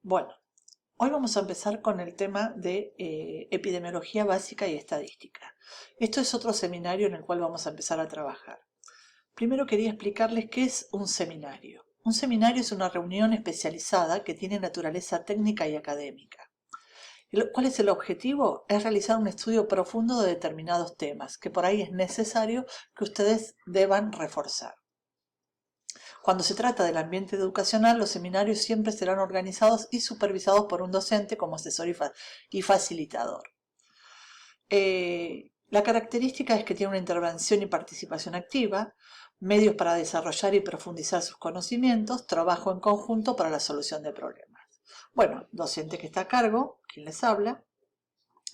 Bueno, hoy vamos a empezar con el tema de epidemiología básica y estadística. Esto es otro seminario en el cual vamos a empezar a trabajar. Primero quería explicarles qué es un seminario. Un seminario es una reunión especializada que tiene naturaleza técnica y académica. ¿Cuál es el objetivo? Es realizar un estudio profundo de determinados temas, que por ahí es necesario que ustedes deban reforzar. Cuando se trata del ambiente educacional, los seminarios siempre serán organizados y supervisados por un docente como asesor y facilitador. La característica es que tiene una intervención y participación activa, medios para desarrollar y profundizar sus conocimientos, trabajo en conjunto para la solución de problemas. Bueno, docente que está a cargo, quien les habla.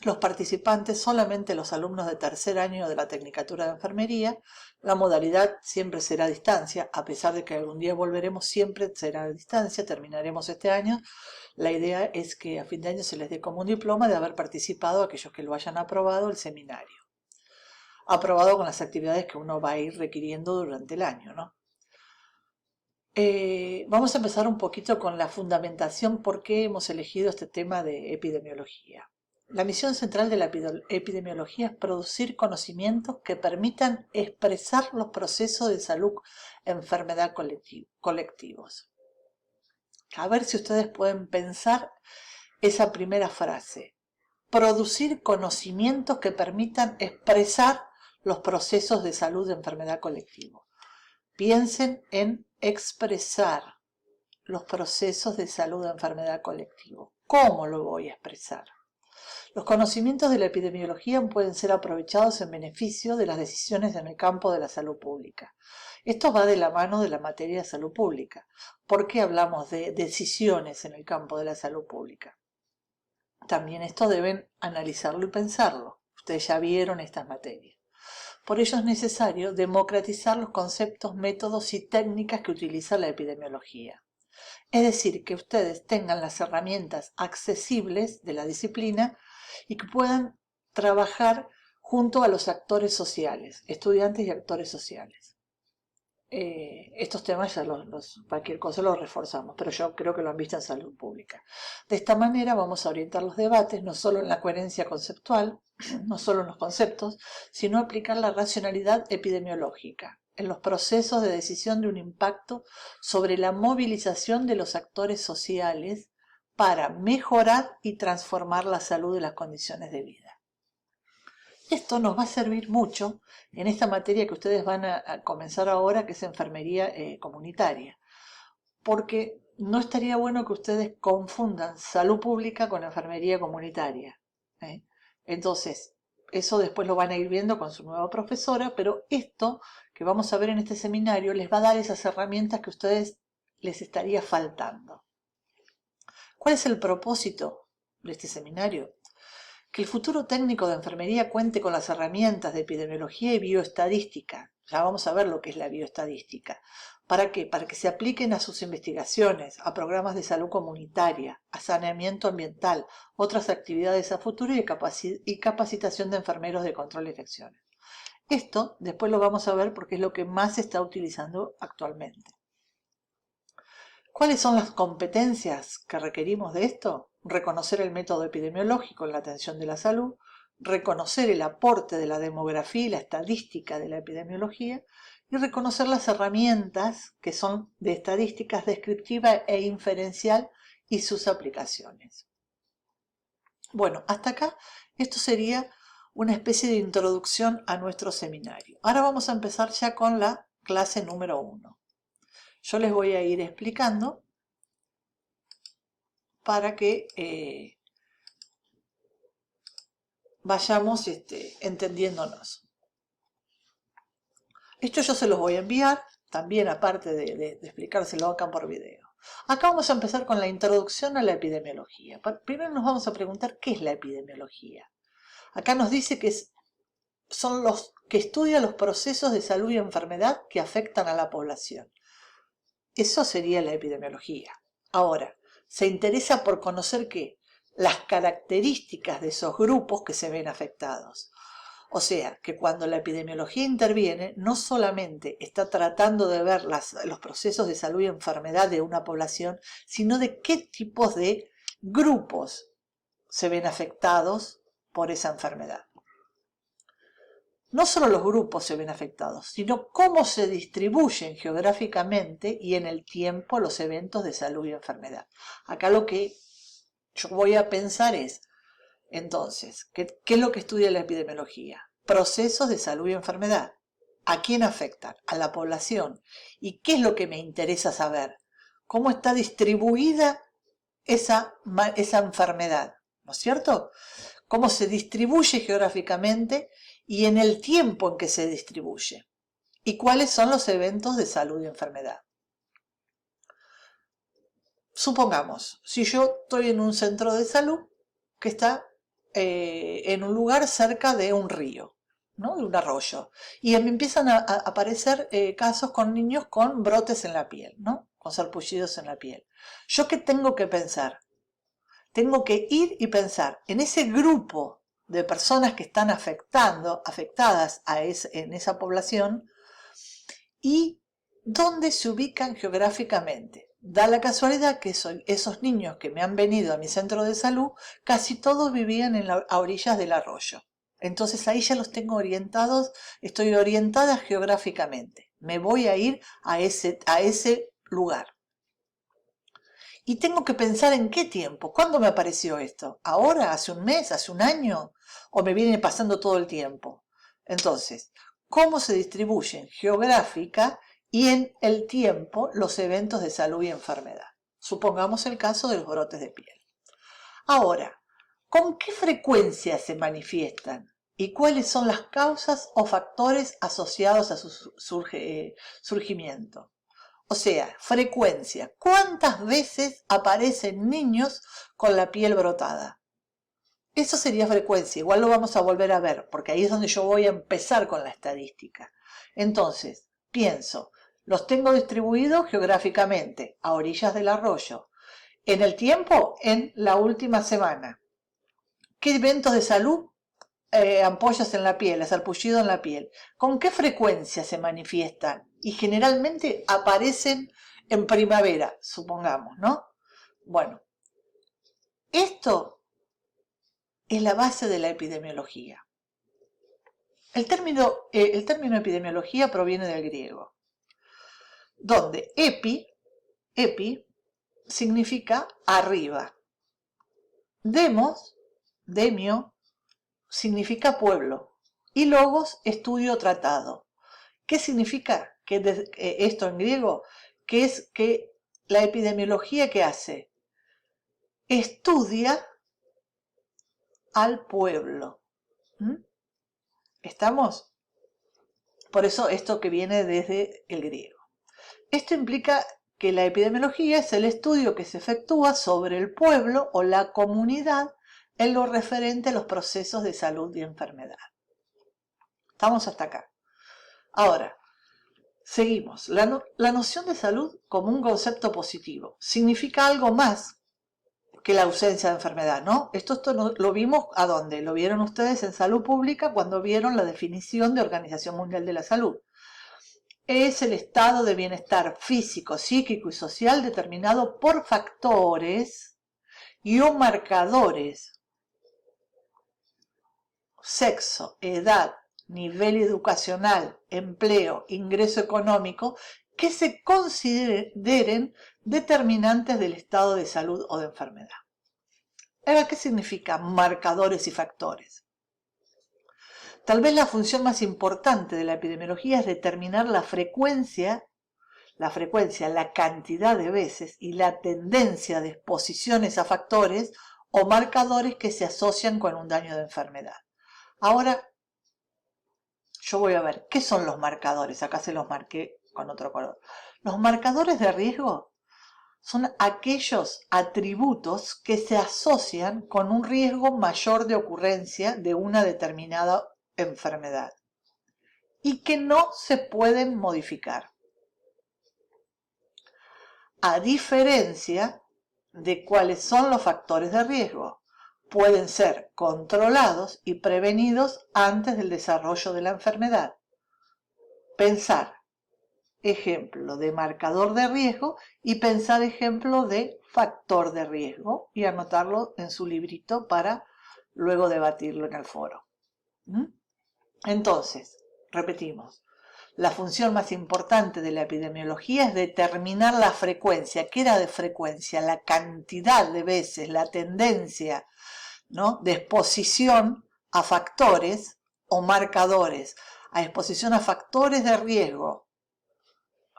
Los participantes, solamente los alumnos de tercer año de la Tecnicatura de Enfermería. La modalidad siempre será a distancia, a pesar de que algún día volveremos, siempre será a distancia, terminaremos este año. La idea es que a fin de año se les dé como un diploma de haber participado a aquellos que lo hayan aprobado el seminario. Aprobado con las actividades que uno va a ir requiriendo durante el año, ¿no? Vamos a empezar un poquito con la fundamentación por qué hemos elegido este tema de epidemiología. La misión central de la epidemiología es producir conocimientos que permitan expresar los procesos de salud-enfermedad colectivos. A ver si ustedes pueden pensar esa primera frase. Producir conocimientos que permitan expresar los procesos de salud-enfermedad colectivo. Piensen en expresar los procesos de salud-enfermedad colectivo. ¿Cómo lo voy a expresar? Los conocimientos de la epidemiología pueden ser aprovechados en beneficio de las decisiones en el campo de la salud pública. Esto va de la mano de la materia de salud pública. ¿Por qué hablamos de decisiones en el campo de la salud pública? También esto deben analizarlo y pensarlo. Ustedes ya vieron estas materias. Por ello es necesario democratizar los conceptos, métodos y técnicas que utiliza la epidemiología. Es decir, que ustedes tengan las herramientas accesibles de la disciplina y que puedan trabajar junto a los actores sociales, estudiantes y actores sociales. Estos temas ya cualquier cosa los reforzamos, pero yo creo que lo han visto en salud pública. De esta manera vamos a orientar los debates no solo en la coherencia conceptual, no solo en los conceptos, sino aplicar la racionalidad epidemiológica en los procesos de decisión de un impacto sobre la movilización de los actores sociales para mejorar y transformar la salud y las condiciones de vida. Esto nos va a servir mucho en esta materia que ustedes van a comenzar ahora, que es enfermería comunitaria, porque no estaría bueno que ustedes confundan salud pública con enfermería comunitaria. Entonces, eso después lo van a ir viendo con su nueva profesora, pero esto que vamos a ver en este seminario les va a dar esas herramientas que a ustedes les estaría faltando. ¿Cuál es el propósito de este seminario? Que el futuro técnico de enfermería cuente con las herramientas de epidemiología y bioestadística. Ya vamos a ver lo que es la bioestadística. ¿Para qué? Para que se apliquen a sus investigaciones, a programas de salud comunitaria, a saneamiento ambiental, otras actividades a futuro y capacitación de enfermeros de control de infecciones. Esto después lo vamos a ver porque es lo que más se está utilizando actualmente. ¿Cuáles son las competencias que requerimos de esto? Reconocer el método epidemiológico en la atención de la salud, reconocer el aporte de la demografía y la estadística de la epidemiología y reconocer las herramientas que son de estadísticas descriptiva e inferencial y sus aplicaciones. Bueno, hasta acá esto sería una especie de introducción a nuestro seminario. Ahora vamos a empezar ya con la clase número 1. Yo les voy a ir explicando para que vayamos entendiéndonos. Esto yo se los voy a enviar, también aparte de explicárselo acá por video. Acá vamos a empezar con la introducción a la epidemiología. Primero nos vamos a preguntar qué es la epidemiología. Acá nos dice que son los que estudian los procesos de salud y enfermedad que afectan a la población. Eso sería la epidemiología. Ahora, se interesa por conocer qué, las características de esos grupos que se ven afectados. O sea, que cuando la epidemiología interviene, no solamente está tratando de ver los procesos de salud y enfermedad de una población, sino de qué tipos de grupos se ven afectados por esa enfermedad. No solo los grupos se ven afectados, sino cómo se distribuyen geográficamente y en el tiempo los eventos de salud y enfermedad. Acá lo que yo voy a pensar es, entonces, ¿qué es lo que estudia la epidemiología? Procesos de salud y enfermedad. ¿A quién afectan? A la población. ¿Y qué es lo que me interesa saber? ¿Cómo está distribuida esa enfermedad? ¿No es cierto? ¿Cómo se distribuye geográficamente y en el tiempo en que se distribuye? ¿Y cuáles son los eventos de salud y enfermedad? Supongamos, si yo estoy en un centro de salud que está en un lugar cerca de un río, ¿no? De un arroyo, y me empiezan a aparecer casos con niños con brotes en la piel, ¿no? Con sarpullidos en la piel. ¿Yo qué tengo que pensar? Tengo que ir y pensar en ese grupo de personas que están afectadas en esa población y dónde se ubican geográficamente. Da la casualidad que esos niños que me han venido a mi centro de salud, casi todos vivían a orillas del arroyo. Entonces ahí ya los tengo orientados, estoy orientada geográficamente. Me voy a ir a ese lugar. Y tengo que pensar en qué tiempo, ¿cuándo me apareció esto? ¿Ahora? ¿Hace un mes? ¿Hace un año? ¿O me viene pasando todo el tiempo? Entonces, ¿cómo se distribuyen geográfica y en el tiempo los eventos de salud y enfermedad? Supongamos el caso de los brotes de piel. Ahora, ¿con qué frecuencia se manifiestan? ¿Y cuáles son las causas o factores asociados a su surgimiento? O sea, frecuencia. ¿Cuántas veces aparecen niños con la piel brotada? Eso sería frecuencia. Igual lo vamos a volver a ver, porque ahí es donde yo voy a empezar con la estadística. Entonces, pienso, los tengo distribuidos geográficamente, a orillas del arroyo. En el tiempo, en la última semana. ¿Qué eventos de salud? Ampollas en la piel, sarpullido en la piel. ¿Con qué frecuencia se manifiestan? Y generalmente aparecen en primavera, supongamos, ¿no? Bueno, esto es la base de la epidemiología. El término epidemiología proviene del griego, donde epi significa arriba. Demio, significa pueblo. Y logos, estudio, tratado. ¿Qué significa esto en griego? Que es que la epidemiología que hace estudia al pueblo. ¿Estamos? Por eso esto que viene desde el griego. Esto implica que la epidemiología es el estudio que se efectúa sobre el pueblo o la comunidad en lo referente a los procesos de salud y enfermedad. Estamos hasta acá. Ahora, seguimos. La noción de salud como un concepto positivo significa algo más que la ausencia de enfermedad, ¿no? Esto lo vimos ¿a dónde? Lo vieron ustedes en salud pública cuando vieron la definición de Organización Mundial de la Salud. Es el estado de bienestar físico, psíquico y social determinado por factores y o marcadores: sexo, edad, nivel educacional, empleo, ingreso económico, que se consideren determinantes del estado de salud o de enfermedad. Ahora, ¿qué significa marcadores y factores? Tal vez la función más importante de la epidemiología es determinar la frecuencia, la cantidad de veces y la tendencia de exposiciones a factores o marcadores que se asocian con un daño de enfermedad. Ahora, yo voy a ver, ¿qué son los marcadores? Acá se los marqué con otro color. Los marcadores de riesgo son aquellos atributos que se asocian con un riesgo mayor de ocurrencia de una determinada enfermedad y que no se pueden modificar. A diferencia de cuáles son los factores de riesgo. pueden ser controlados y prevenidos antes del desarrollo de la enfermedad. Pensar ejemplo de marcador de riesgo y pensar ejemplo de factor de riesgo y anotarlo en su librito para luego debatirlo en el foro. Entonces, repetimos, la función más importante de la epidemiología es determinar la frecuencia. ¿Qué era de frecuencia? La cantidad de veces, la tendencia, ¿no?, de exposición a factores o marcadores, a exposición a factores de riesgo,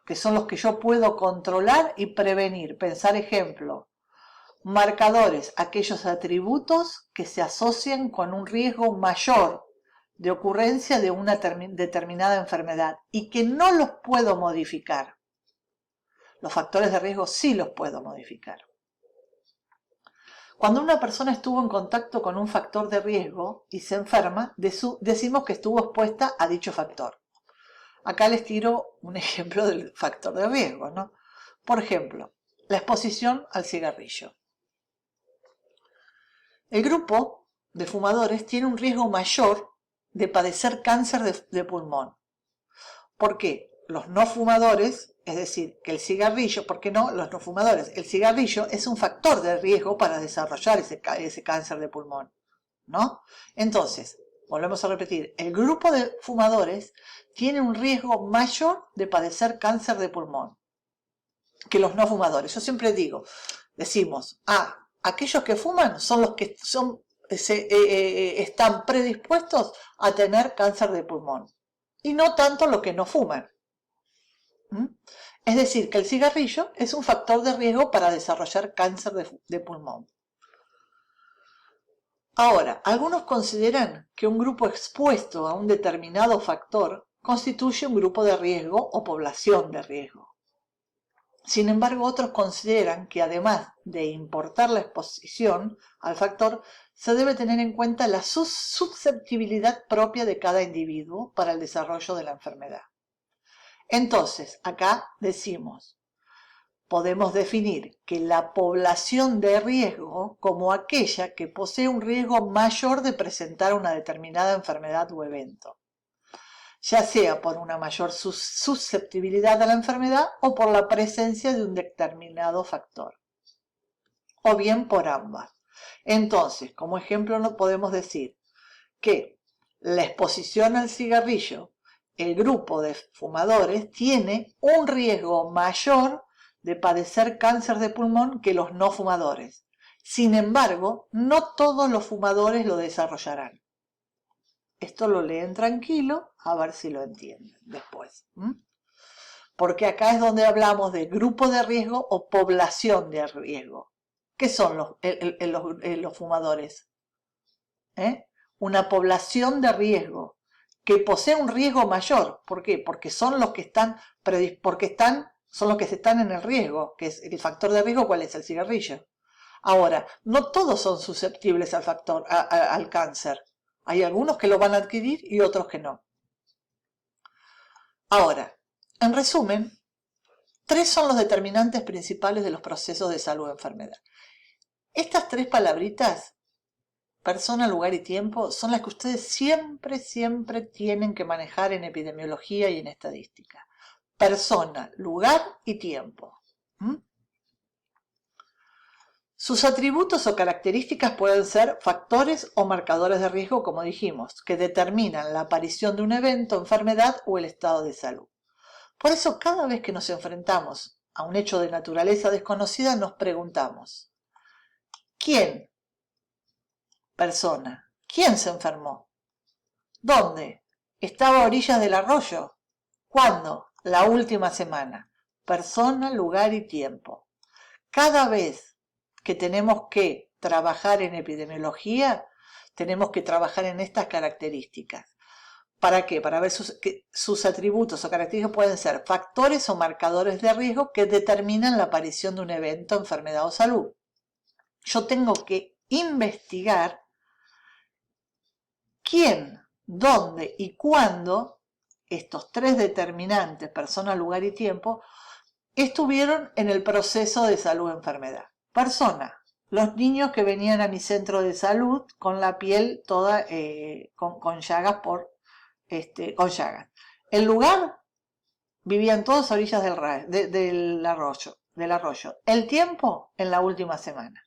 que son los que yo puedo controlar y prevenir. Pensar ejemplo, marcadores, aquellos atributos que se asocian con un riesgo mayor de ocurrencia de una determinada enfermedad y que no los puedo modificar. Los factores de riesgo sí los puedo modificar. Cuando una persona estuvo en contacto con un factor de riesgo y se enferma, decimos que estuvo expuesta a dicho factor. Acá les tiro un ejemplo del factor de riesgo, ¿no? Por ejemplo, la exposición al cigarrillo. El grupo de fumadores tiene un riesgo mayor de padecer cáncer de pulmón. ¿Por qué? Los no fumadores, es decir, que el cigarrillo, ¿por qué no? Los no fumadores, el cigarrillo es un factor de riesgo para desarrollar ese cáncer de pulmón, ¿no? Entonces, volvemos a repetir, el grupo de fumadores tiene un riesgo mayor de padecer cáncer de pulmón que los no fumadores. Yo siempre decimos, aquellos que fuman son los que están predispuestos a tener cáncer de pulmón y no tanto los que no fuman. Es decir, que el cigarrillo es un factor de riesgo para desarrollar cáncer de pulmón. Ahora, algunos consideran que un grupo expuesto a un determinado factor constituye un grupo de riesgo o población de riesgo. Sin embargo, otros consideran que además de importar la exposición al factor, se debe tener en cuenta la susceptibilidad propia de cada individuo para el desarrollo de la enfermedad. Entonces, acá podemos definir que la población de riesgo como aquella que posee un riesgo mayor de presentar una determinada enfermedad o evento, ya sea por una mayor susceptibilidad a la enfermedad o por la presencia de un determinado factor, o bien por ambas. Entonces, como ejemplo, no podemos decir que la exposición al cigarrillo, el grupo de fumadores tiene un riesgo mayor de padecer cáncer de pulmón que los no fumadores. Sin embargo, no todos los fumadores lo desarrollarán. Esto lo leen tranquilo, a ver si lo entienden después. Porque acá es donde hablamos de grupo de riesgo o población de riesgo. ¿Qué son los fumadores? Una población de riesgo que posee un riesgo mayor. ¿Por qué? Porque son los que están son los que están en el riesgo, que es el factor de riesgo. ¿Cuál es? El cigarrillo. Ahora, no todos son susceptibles al cáncer. Hay algunos que lo van a adquirir y otros que no. Ahora, en resumen, 3 son los determinantes principales de los procesos de salud o enfermedad. Estas 3 palabritas, persona, lugar y tiempo, son las que ustedes siempre tienen que manejar en epidemiología y en estadística. Persona, lugar y tiempo. Sus atributos o características pueden ser factores o marcadores de riesgo, como dijimos, que determinan la aparición de un evento, enfermedad o el estado de salud. Por eso, cada vez que nos enfrentamos a un hecho de naturaleza desconocida, nos preguntamos, ¿quién? Persona. ¿Quién se enfermó? ¿Dónde? ¿Estaba a orillas del arroyo? ¿Cuándo? La última semana. Persona, lugar y tiempo. Cada vez que tenemos que trabajar en epidemiología, tenemos que trabajar en estas características. ¿Para qué? Para ver sus atributos o características pueden ser factores o marcadores de riesgo que determinan la aparición de un evento, enfermedad o salud. Yo tengo que investigar quién, dónde y cuándo estos 3 determinantes, persona, lugar y tiempo, estuvieron en el proceso de salud o enfermedad. Persona, los niños que venían a mi centro de salud con la piel toda con llagas con llagas. El lugar vivían todos a orillas del arroyo. El tiempo en la última semana.